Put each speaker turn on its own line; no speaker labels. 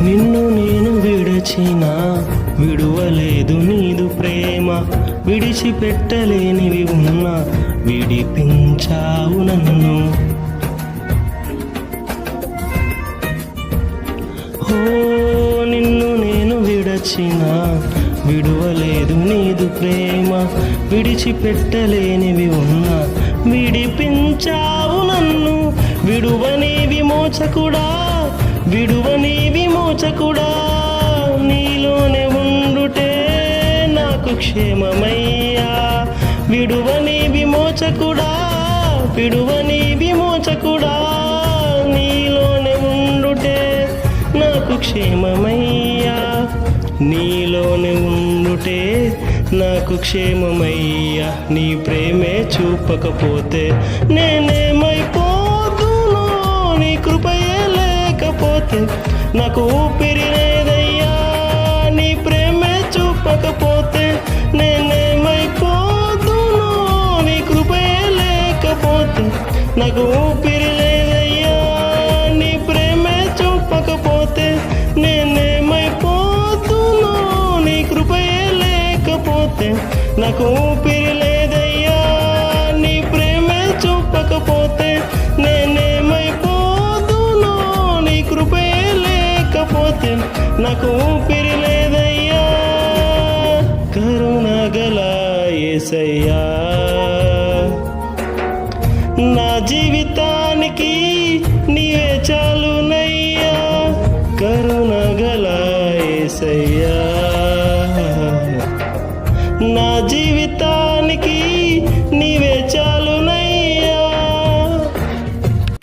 నిన్ను నేను విడచిన విడువలేదు నీదు ప్రేమ, విడిచిపెట్టలేనివి ఉన్నా విడిపించావు నన్ను. ఓ నిన్ను నేను విడచిన విడువలేదు నీదు ప్రేమ, విడిచిపెట్టలేనివి ఉన్నా విడిపించావు నన్ను. విడువని విమోచకుడా, విడువని విమోచకుడా, నీలోనే ఉండుటే నాకు క్షేమమయ్యా. విడువని విమోచకుడా, విడువని విమోచకుడా, నీలోనే ఉండుటే నాకు క్షేమమయ్యా. నీలోనే ఉండుటే నాకు క్షేమమయ్యా. నీ ప్రేమే చూపకపోతే నేనేమైపోతునో, నీ కృపయే లేకపోతే నాకు ఊపిరి లేదయ్యా. నీ ప్రేమే చూపకపోతే నేనేమైపోతునో, నీ కృపయే లేకపోతే నాకు ఊపిరి లేదయ్యా. నీ ప్రేమే చూపకపోతే నేనేమైపోతునో, నీ కృపయే లేకపోతే నాకు ఊపిరి లేదయ్యా. నీ ప్రేమే చూపకపోతే నేనేమైపోతునో, నీ కృపయే లేకపోతే నాకు ఊపిరి లేదయ్యా. కరుణగల యేసయ్యా, నా జీవితానికి నీవే చాలునయ్యా. కరుణగల యేసయ్యా.